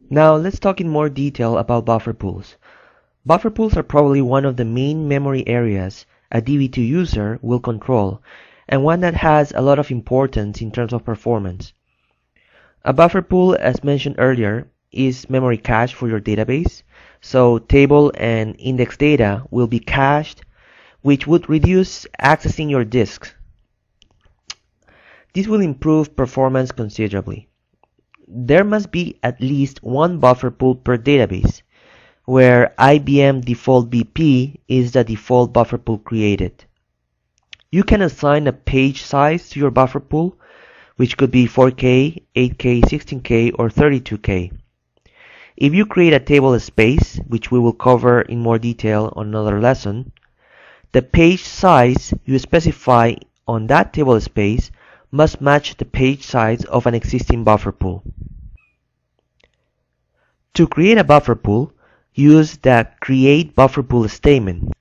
Now let's talk in more detail about buffer pools. Buffer pools are probably one of the main memory areas a DB2 user will control, and one that has a lot of importance in terms of performance. A buffer pool, as mentioned earlier, is memory cache for your database, so table and index data will be cached, which would reduce accessing your disks. This will improve performance considerably. There must be at least one buffer pool per database, where IBM default BP is the default buffer pool created. You can assign a page size to your buffer pool, which could be 4K, 8K, 16K, or 32K. If you create a table space, which we will cover in more detail on another lesson, the page size you specify on that table space must match the page size of an existing buffer pool. To create a buffer pool, use the create buffer pool statement.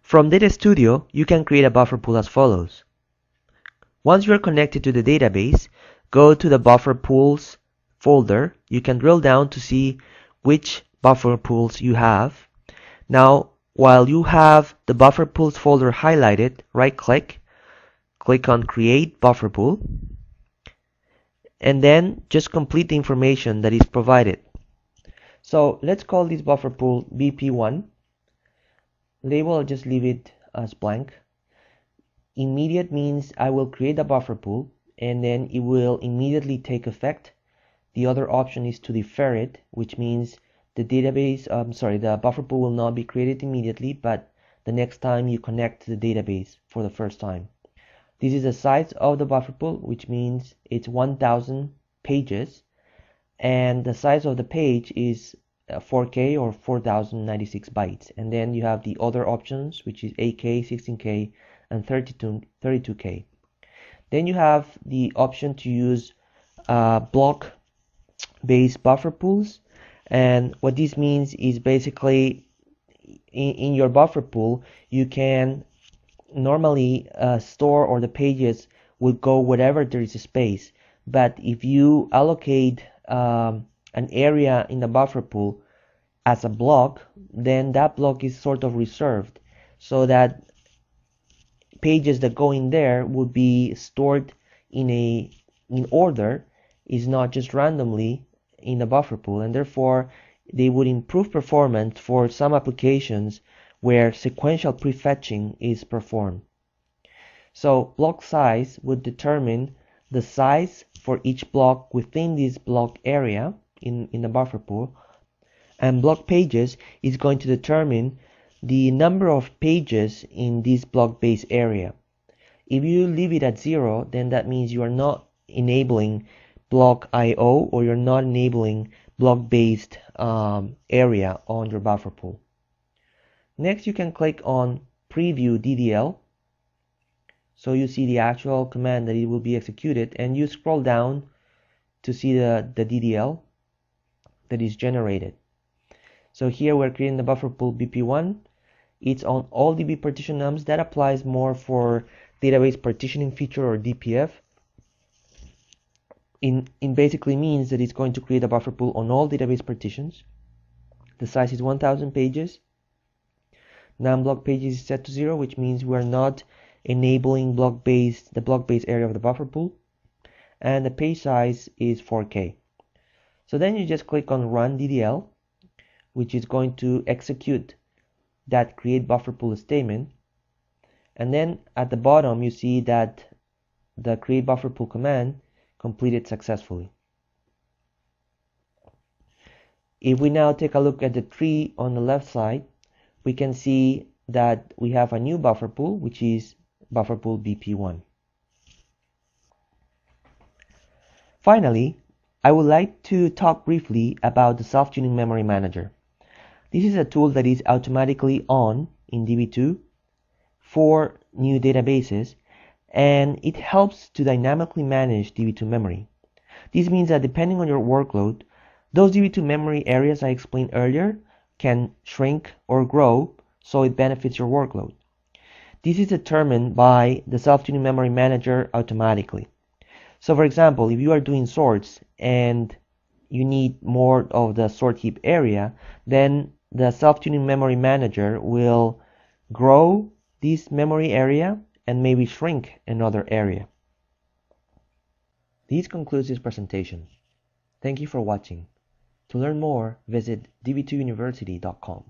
From Data Studio, you can create a buffer pool as follows. Once you are connected to the database, go to the buffer pools folder. You can drill down to see which buffer pools you have. Now, while you have the buffer pools folder highlighted, right-click, click on Create Buffer Pool, and then just complete the information that is provided. So let's call this buffer pool BP1. Label, I'll just leave it as blank. Immediate means I will create a buffer pool and then it will immediately take effect. The other option is to defer it, which means the the buffer pool will not be created immediately, but the next time you connect to the database for the first time. This is the size of the buffer pool, which means it's 1000 pages, and the size of the page is 4K or 4096 bytes. And then you have the other options, which is 8K, 16K, and 32K. Then you have the option to use block-based buffer pools, and what this means is basically in your buffer pool you can normally store, or the pages will go wherever there is a space, but if you allocate an area in the buffer pool as a block, then that block is sort of reserved, so that pages that go in there would be stored in order, is not just randomly in the buffer pool, and therefore they would improve performance for some applications where sequential prefetching is performed. So block size would determine the size for each block within this block area in the buffer pool, and block pages is going to determine the number of pages in this block-based area. If you leave it at 0, then that means you are not enabling block I/O, or you're not enabling block-based area on your buffer pool. Next, you can click on Preview DDL, so you see the actual command that it will be executed, and you scroll down to see the DDL that is generated. So here we're creating the buffer pool BP1. It's on all DB partition nums. That applies more for database partitioning feature, or DPF. It basically means that it's going to create a buffer pool on all database partitions. The size is 1000 pages. Non-block pages is set to 0, which means we're not enabling the block-based area of the buffer pool. And the page size is 4K. So then you just click on Run DDL, which is going to execute that create buffer pool statement. And then at the bottom you see that the create buffer pool command completed successfully. If we now take a look at the tree on the left side, we can see that we have a new buffer pool, which is buffer pool BP1. Finally, I would like to talk briefly about the self-tuning memory manager. This is a tool that is automatically on in DB2 for new databases, and it helps to dynamically manage DB2 memory. This means that depending on your workload, those DB2 memory areas I explained earlier can shrink or grow, so it benefits your workload. This is determined by the self-tuning memory manager automatically. So for example, if you are doing sorts and you need more of the sort heap area, then the self-tuning memory manager will grow this memory area and maybe shrink another area. This concludes this presentation. Thank you for watching. To learn more, visit db2university.com.